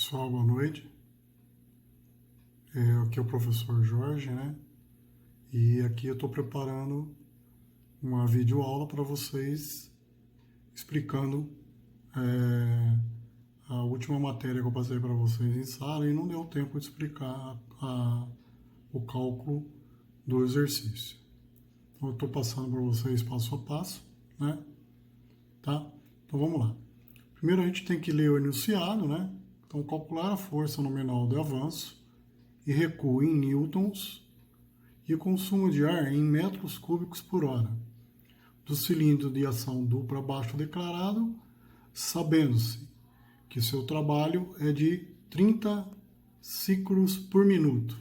Pessoal, boa noite. Aqui é o professor Jorge, né? E aqui eu estou preparando uma videoaula para vocês explicando a última matéria que eu passei para vocês em sala e não deu tempo de explicar o cálculo do exercício. Então eu estou passando para vocês passo a passo, né? Tá? Então vamos lá. Primeiro a gente tem que ler o enunciado, né? Então calcular a força nominal de avanço e recuo em newtons e o consumo de ar em metros cúbicos por hora do cilindro de ação dupla abaixo declarado, sabendo-se que seu trabalho é de 30 ciclos por minuto.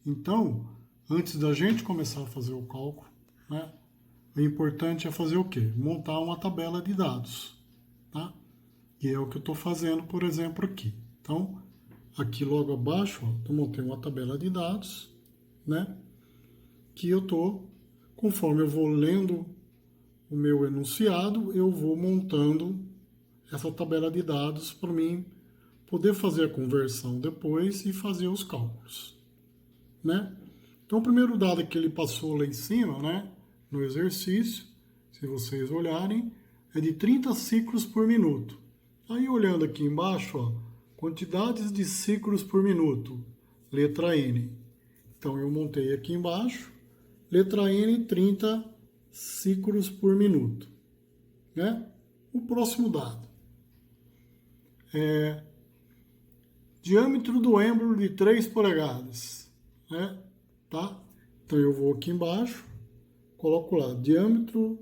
Então, antes da gente começar a fazer o cálculo, né, o importante é fazer o quê? Montar uma tabela de dados, tá? E é o que eu estou fazendo, por exemplo, aqui. Então, aqui logo abaixo, ó, eu montei uma tabela de dados, né? Que eu estou, conforme eu vou lendo o meu enunciado, eu vou montando essa tabela de dados para mim poder fazer a conversão depois e fazer os cálculos, né? Então, o primeiro dado que ele passou lá em cima, né, no exercício, se vocês olharem, é de 30 ciclos por minuto. Aí, olhando aqui embaixo, ó, quantidades de ciclos por minuto, letra N. Então, eu montei aqui embaixo, letra N, 30 ciclos por minuto, né? O próximo dado é diâmetro do êmbolo de 3 polegadas, né? Tá? Então, eu vou aqui embaixo, coloco lá, diâmetro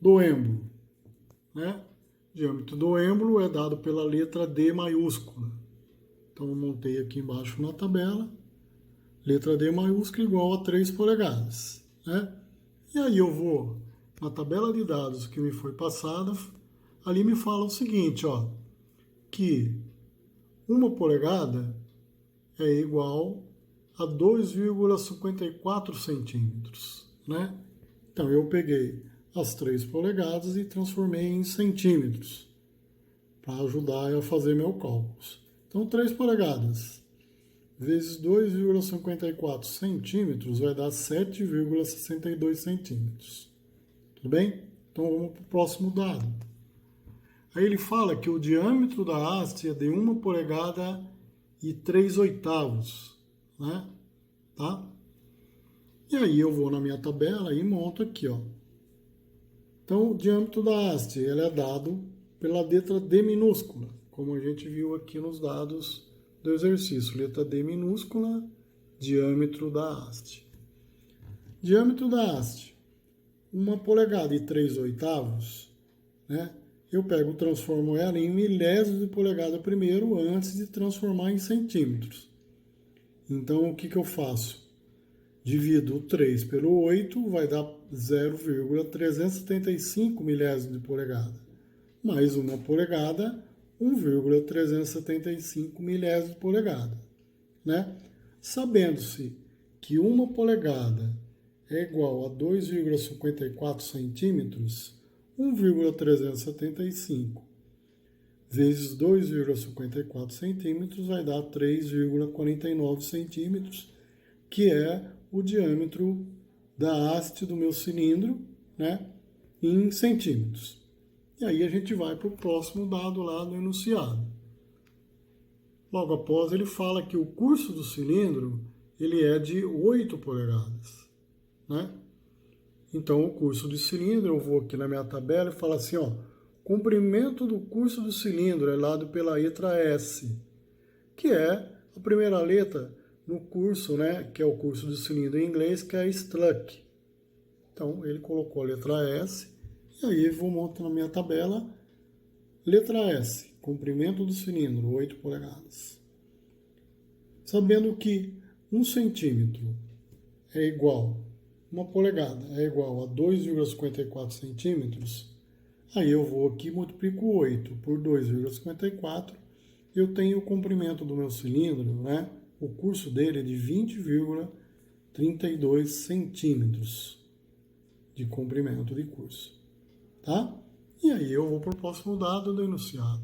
do êmbolo, né? Diâmetro do êmbolo é dado pela letra D maiúscula. Então, eu montei aqui embaixo na tabela, letra D maiúscula igual a 3 polegadas, né? E aí eu vou na tabela de dados que me foi passada, ali me fala o seguinte, ó, que 1 polegada é igual a 2,54 centímetros, né? Então, eu peguei as 3 polegadas e transformei em centímetros para ajudar a fazer meu cálculos. Então, 3 polegadas vezes 2,54 centímetros vai dar 7,62 centímetros. Tudo bem? Então, vamos para o próximo dado. Aí ele fala que o diâmetro da haste é de 1 polegada e 3 oitavos, né? Tá? E aí eu vou na minha tabela e monto aqui, ó. Então, o diâmetro da haste, ele é dado pela letra D minúscula, como a gente viu aqui nos dados do exercício. Letra D minúscula, diâmetro da haste. Diâmetro da haste, 1 polegada e 3 oitavos, né? Eu pego, transformo ela em milésimos de polegada primeiro, antes de transformar em centímetros. Então, o que eu faço? Divido o 3 pelo 8, vai dar 0,375 milésimos de polegada. Mais 1 polegada, 1,375 milésimos de polegada, né? Sabendo-se que 1 polegada é igual a 2,54 centímetros, 1,375 vezes 2,54 centímetros vai dar 3,49 centímetros, que é o diâmetro da haste do meu cilindro, né, em centímetros. E aí a gente vai para o próximo dado lá do enunciado. Logo após, ele fala que o curso do cilindro ele é de 8 polegadas, né? Então, o curso do cilindro, eu vou aqui na minha tabela e falo assim, ó, comprimento do curso do cilindro é dado pela letra S, que é a primeira letra no curso, né, que é o curso do cilindro em inglês, que é Struck. Então, ele colocou a letra S, e aí eu vou montar na minha tabela, letra S, comprimento do cilindro, 8 polegadas. Sabendo que 1 centímetro é igual, 1 polegada é igual a 2,54 centímetros, aí eu vou aqui e multiplico 8 por 2,54, eu tenho o comprimento do meu cilindro, né? O curso dele é de 20,32 centímetros de comprimento de curso, tá? E aí eu vou para o próximo dado do enunciado.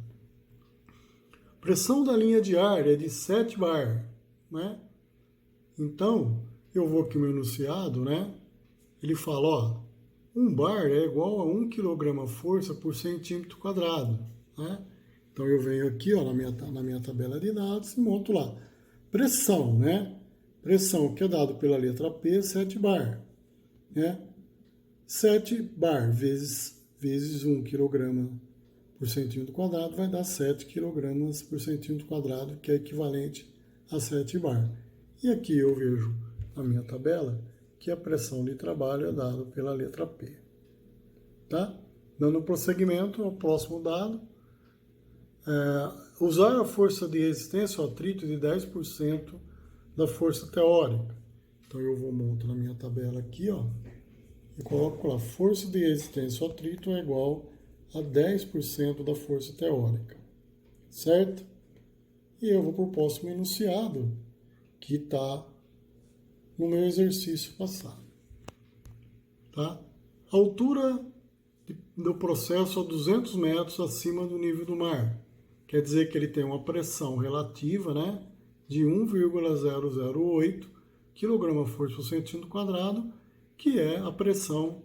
Pressão da linha de ar é de 7 bar, né? Então, eu vou aqui no enunciado, né? Ele fala, ó, 1 bar é igual a 1 kg força por centímetro quadrado, né? Então, eu venho aqui, ó, na minha tabela de dados e monto lá. Pressão, né? Pressão que é dado pela letra P, 7 bar, né? 7 bar vezes 1 kg por centímetro quadrado vai dar 7 kg por centímetro quadrado, que é equivalente a 7 bar. E aqui eu vejo na minha tabela que a pressão de trabalho é dada pela letra P. Tá? Dando prosseguimento ao próximo dado, usar a força de resistência ao atrito de 10% da força teórica. Então eu vou montar na minha tabela aqui, ó, e coloco lá, força de resistência ao atrito é igual a 10% da força teórica, certo? E eu vou para o próximo enunciado, que está no meu exercício passado. Tá? A altura do processo a 200 metros acima do nível do mar. Quer dizer que ele tem uma pressão relativa, né, de 1,008 kg/força por centímetro quadrado, que é a pressão,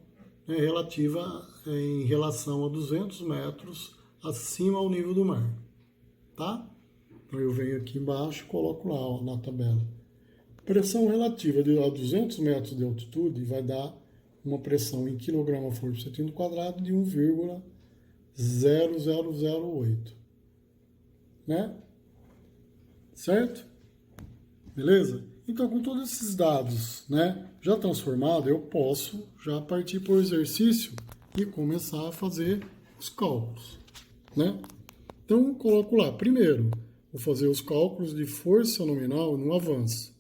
né, relativa em relação a 200 metros acima ao nível do mar. Tá? Então eu venho aqui embaixo e coloco lá, ó, na tabela. Pressão relativa a 200 metros de altitude vai dar uma pressão em kg/força por centímetro quadrado de 1,0008. Né? Certo? Beleza? Então, com todos esses dados, né, já transformados, eu posso já partir para o exercício e começar a fazer os cálculos. Né? Então, eu coloco lá. Primeiro, vou fazer os cálculos de força nominal no avanço.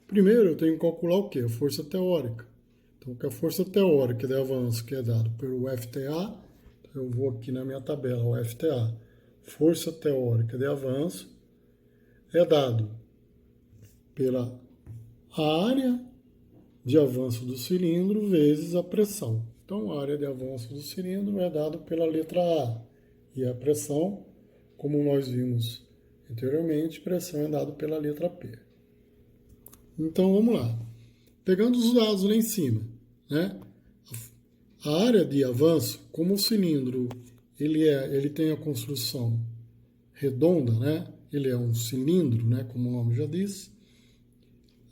Primeiro, eu tenho que calcular o quê? A força teórica. Então, que a força teórica de avanço, que é dado pelo FTA, então eu vou aqui na minha tabela, o FTA, força teórica de avanço, é dado pela área de avanço do cilindro vezes a pressão. Então, a área de avanço do cilindro é dado pela letra A. E a pressão, como nós vimos anteriormente, pressão é dado pela letra P. Então, vamos lá. Pegando os dados lá em cima, né? A área de avanço, como o cilindro ele tem a construção redonda, né? Ele é um cilindro, né? Como o nome já diz.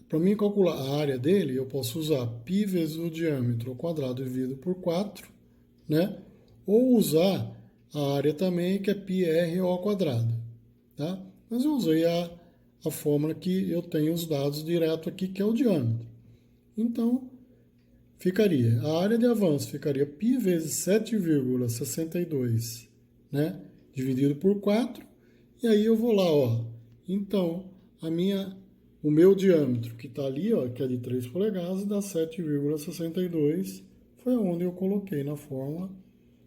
Para mim calcular a área dele, eu posso usar π vezes o diâmetro ao quadrado dividido por 4, né? Ou usar a área também, que é πr ao quadrado, tá? Mas eu usei a fórmula que eu tenho os dados direto aqui, que é o diâmetro. Então, ficaria, a área de avanço ficaria π vezes 7,62, né? Dividido por 4, e aí eu vou lá, ó. Então, o meu diâmetro, que está ali, ó, que é de 3 polegadas, dá 7,62, foi onde eu coloquei na fórmula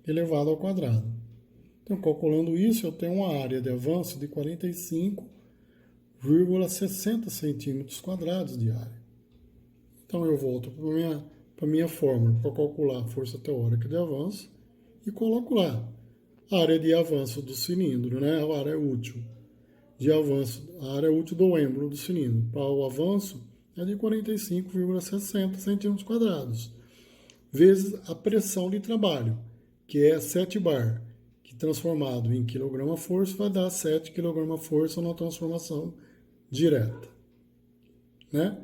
elevado ao quadrado. Então, calculando isso, eu tenho uma área de avanço de 45,60 centímetros quadrados de área. Então, eu volto para a minha fórmula para calcular a força teórica de avanço e coloco lá a área de avanço do cilindro, né? A área útil de avanço, a área útil do êmbolo do cilindro. Para o avanço é de 45,60 centímetros quadrados, vezes a pressão de trabalho, que é 7 bar, que transformado em quilograma-força vai dar 7 kg/força na transformação direta, né?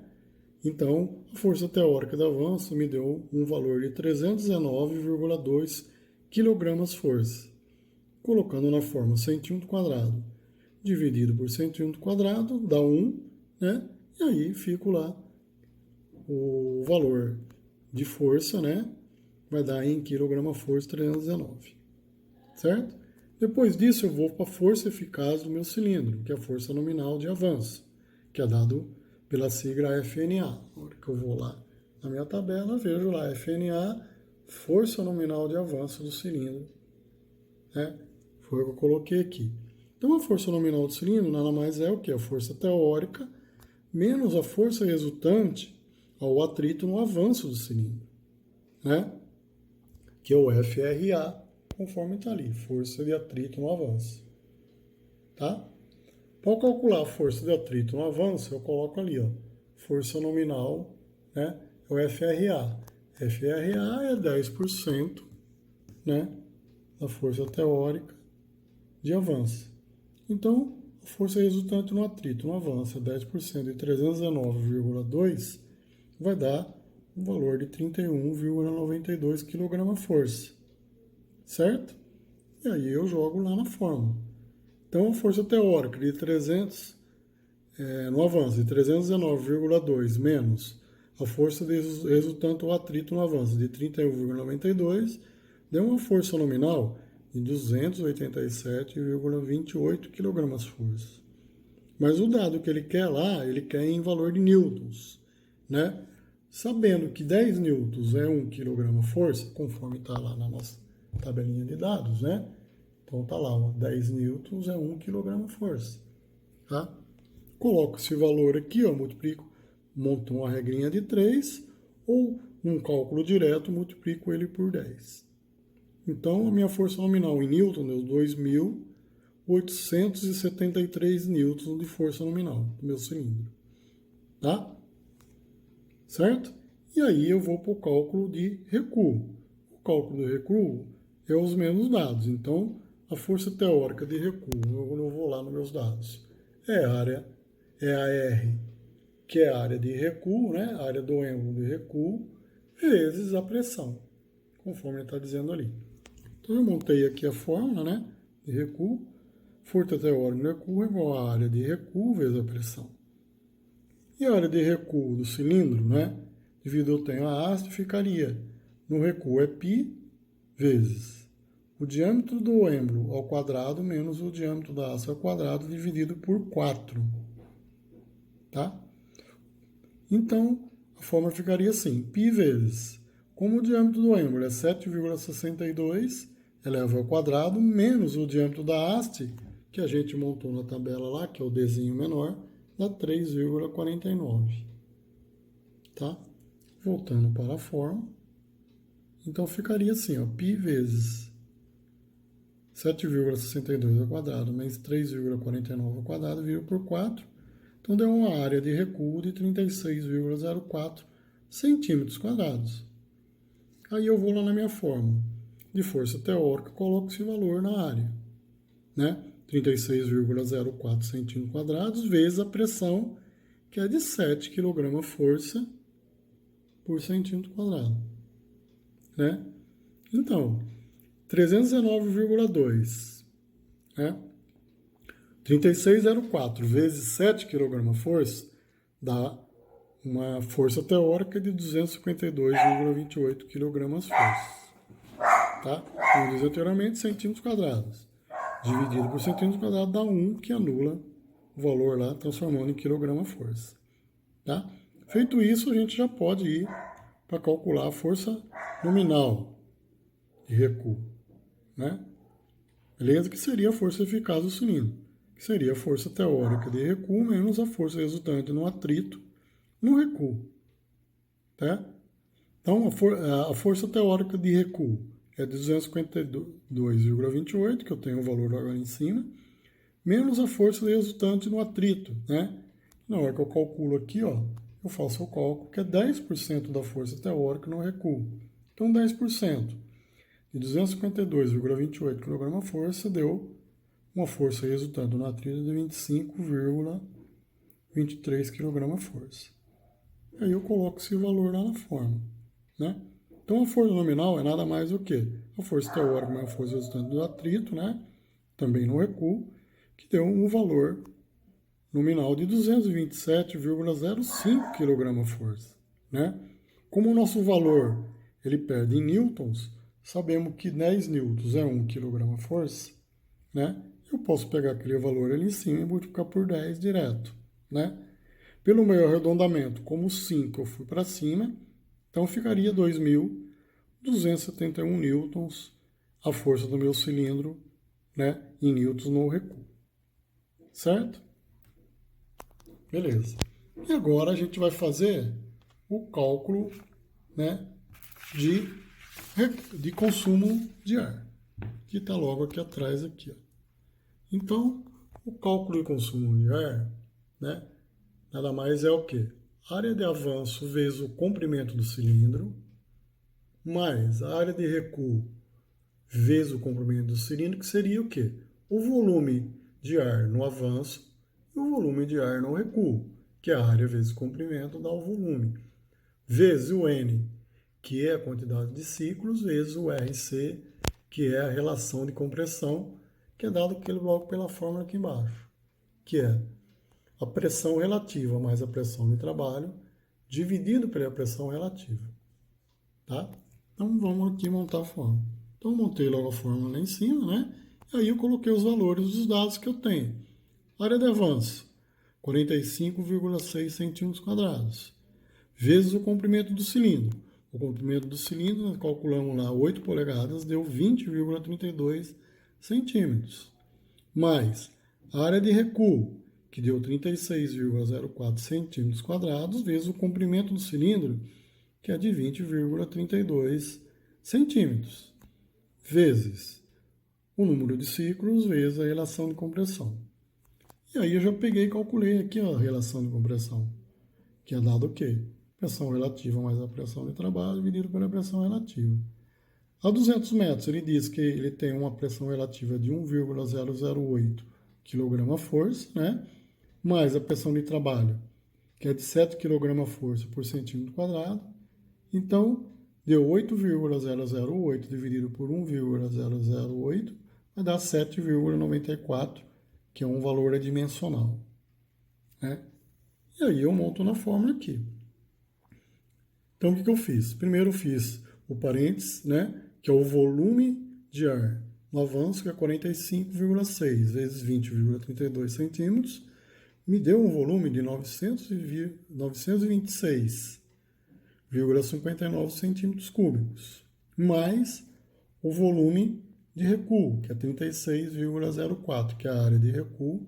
Então, a força teórica de avanço me deu um valor de 319,2 kg/força. Colocando na forma centímetro quadrado dividido por centímetro quadrado dá 1, né? E aí fico lá o valor de força, né? Vai dar em quilograma-força 319, certo? Depois disso eu vou para a força eficaz do meu cilindro, que é a força nominal de avanço, que é dado pela sigla FNA. Na hora que eu vou lá na minha tabela, vejo lá FNA, força nominal de avanço do cilindro, né? Foi o que eu coloquei aqui. Então, a força nominal do cilindro nada mais é o que? A força teórica menos a força resultante ao atrito no avanço do cilindro, né? Que é o FRA, conforme está ali, força de atrito no avanço. tá? Para calcular a força de atrito no avanço, eu coloco ali, ó, força nominal, né? É o FRA. FRA é 10%, né, da força teórica de avanço. Então, a força resultante no atrito no avanço é 10% de 319,2, vai dar um valor de 31,92 kgf, certo? E aí eu jogo lá na fórmula. Então, a força teórica de 300, no avanço, de 319,2 menos a força resultante ao atrito no avanço de 31,92, deu uma força nominal de 287,28 kgf. Mas o dado que ele quer lá, ele quer em valor de newtons, né? Sabendo que 10 newtons é 1 kgf, conforme está lá na nossa tabelinha de dados, né? Então tá lá, ó, 10 newtons é 1 kgf, tá? Coloco esse valor aqui, ó, multiplico, monto uma regrinha de 3, ou num cálculo direto, multiplico ele por 10. Então, a minha força nominal em newton deu 2.873 newtons de força nominal do meu cilindro, tá? Certo? E aí eu vou para o cálculo de recuo. O cálculo de recuo é os mesmos dados. Então, a força teórica de recuo, eu vou lá nos meus dados, é a R, que é a área de recuo, né? A área do êmbolo de recuo, vezes a pressão, conforme ele está dizendo ali. Então, eu montei aqui a fórmula, né, de recuo. Força teórica de recuo é igual à área de recuo vezes a pressão. E a área de recuo do cilindro, né, devido eu tenho a haste, ficaria no recuo é π vezes o diâmetro do êmbolo ao quadrado menos o diâmetro da haste ao quadrado dividido por 4. Tá? Então, a fórmula ficaria assim, π vezes, como o diâmetro do êmbolo é 7,62, eleva ao quadrado, menos o diâmetro da haste, que a gente montou na tabela lá, que é o Dzinho menor, dá 3,49. Tá? Voltando para a fórmula. Então, ficaria assim, ó, π vezes 7,62 ao quadrado menos 3,49 ao quadrado, dividido por 4. Então, deu uma área de recuo de 36,04 centímetros quadrados. Aí eu vou lá na minha fórmula de força teórica, coloco esse valor na área, né? 36,04 centímetros quadrados vezes a pressão, que é de 7 kg força por centímetro quadrado, né? Então, 319,2, né? 36,04 vezes 7 kg força dá uma força teórica de 252,28 kg força. Tá? Como eu disse anteriormente, centímetros quadrados. Dividido por centímetros quadrados dá 1, que anula o valor lá, transformando em quilograma força. Tá? Feito isso, a gente já pode ir para calcular a força nominal de recuo. Né? Beleza? Que seria a força eficaz do cilindro. Que seria a força teórica de recuo menos a força resultante no atrito no recuo. Tá? Então, a força teórica de recuo é 252,28, que eu tenho o valor agora em cima, menos a força resultante no atrito, né? Na hora que eu calculo aqui, ó, eu faço o cálculo que é 10% da força teórica no recuo. Então, 10% de 252,28 kgf deu uma força resultante no atrito de 25,23 kgf. Aí eu coloco esse valor lá na fórmula, né? Então, a força nominal é nada mais do que a força teórica mais a força resultante do atrito, né? Também no recuo, que deu um valor nominal de 227,05 kgf, né? Como o nosso valor ele perde em newtons, sabemos que 10 newtons é 1 kgf, né? Eu posso pegar aquele valor ali em cima e multiplicar por 10 direto, né? Pelo meu arredondamento, como 5 eu fui para cima, então ficaria 2.271 newtons a força do meu cilindro, né, em newtons no recuo. Certo? Beleza. E agora a gente vai fazer o cálculo, né, de consumo de ar, que está logo aqui atrás aqui, ó. Então, O cálculo de consumo de ar, né, nada mais é o quê? Área de avanço vezes o comprimento do cilindro, mais a área de recuo vezes o comprimento do cilindro, que seria o quê? O volume de ar no avanço e o volume de ar no recuo, que é a área vezes o comprimento dá o volume, vezes o N, que é a quantidade de ciclos, vezes o RC, que é a relação de compressão, que é dado logo pela fórmula aqui embaixo, que é a pressão relativa mais a pressão de trabalho dividido pela pressão relativa. Tá? Então vamos aqui montar a fórmula. Então eu montei logo a fórmula lá em cima, né? E aí eu coloquei os valores dos dados que eu tenho. Área de avanço, 45,6 centímetros quadrados, vezes o comprimento do cilindro. O comprimento do cilindro, nós calculamos lá 8 polegadas, deu 20,32 centímetros. Mais a área de recuo, que deu 36,04 centímetros quadrados, vezes o comprimento do cilindro, que é de 20,32 centímetros, vezes o número de ciclos, vezes a relação de compressão. E aí eu já peguei e calculei aqui a relação de compressão, que é dado o quê? Pressão relativa mais a pressão de trabalho dividido pela pressão relativa. A 200 metros, ele diz que ele tem uma pressão relativa de 1,008 kg/força, né? Mais a pressão de trabalho, que é de 7 kg/força por centímetro quadrado. Então, deu 8,008 dividido por 1,008, vai dar 7,94, que é um valor adimensional, né? E aí eu monto na fórmula aqui. Então, o que eu fiz? Primeiro eu fiz o parênteses, né, que é o volume de ar no avanço, que é 45,6 vezes 20,32 centímetros, me deu um volume de 926,59 centímetros cúbicos, mais o volume de recuo, que é 36,04, que é a área de recuo,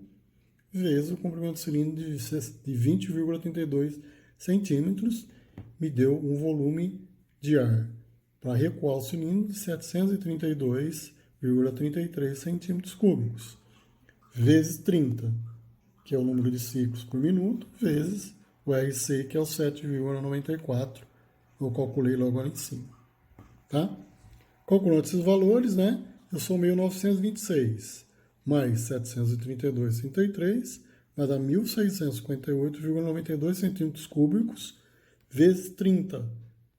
vezes o comprimento do cilindro de 20,32 centímetros, me deu um volume de ar para recuar o cilindro de 732,33 centímetros cúbicos, vezes 30, que é o número de ciclos por minuto, vezes o RC, que é o 7,94, eu calculei logo ali em cima. Tá? Calculando esses valores, né, eu somei o 926 mais 732,33, vai dar 1.658,92 centímetros cúbicos, vezes 30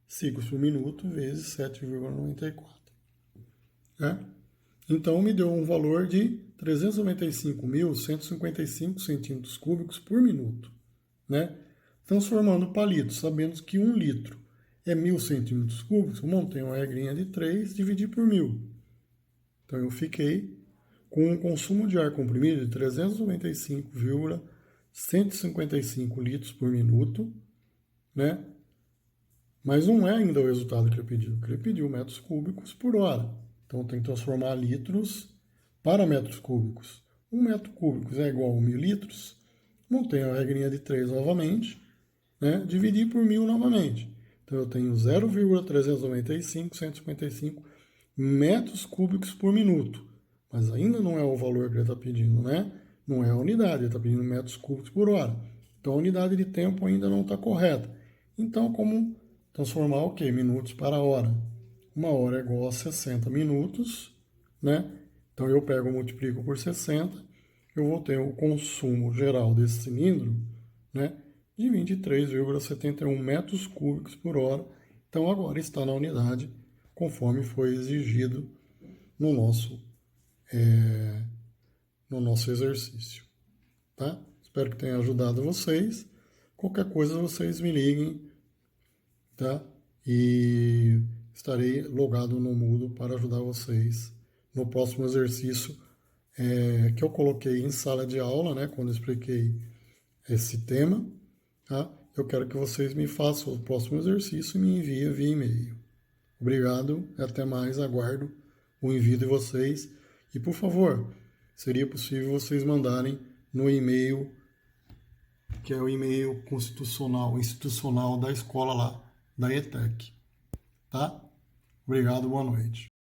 ciclos por minuto, vezes 7,94. Né? Então, me deu um valor de 395.155 centímetros cúbicos por minuto. Né? Transformando para litros, sabendo que 1 litro é 1.000 centímetros cúbicos, eu montei uma regrinha de 3, dividi por 1.000. Então, eu fiquei com um consumo de ar comprimido de 395,155 litros por minuto, né? Mas não é ainda o resultado que ele pediu. Ele pediu metros cúbicos por hora. Então, tem que transformar litros para metros cúbicos. 1 metro cúbico é igual a 1.000 litros. Montei a regrinha de 3 novamente, né? Dividi por 1.000 novamente. Então, eu tenho 0,395,155 metros cúbicos por minuto. Mas ainda não é o valor que ele está pedindo, né? Não é a unidade, ele está pedindo metros cúbicos por hora. Então, a unidade de tempo ainda não está correta. Então, como transformar o quê? Minutos para hora. 1 hora é igual a 60 minutos, né? Então, eu pego e multiplico por 60, eu vou ter o consumo geral desse cilindro, né, de 23,71 metros cúbicos por hora. Então, agora está na unidade, conforme foi exigido no nosso exercício. Tá? Espero que tenha ajudado vocês. Qualquer coisa vocês me liguem, tá? E estarei logado no Moodle para ajudar vocês no próximo exercício que eu coloquei em sala de aula, né? Quando eu expliquei esse tema, tá? Eu quero que vocês me façam o próximo exercício e me enviem via e-mail. Obrigado e até mais. Aguardo o envio de vocês. E, por favor, seria possível vocês mandarem no e-mail, que é o e-mail institucional da escola lá, da ETEC. Tá? Obrigado, boa noite.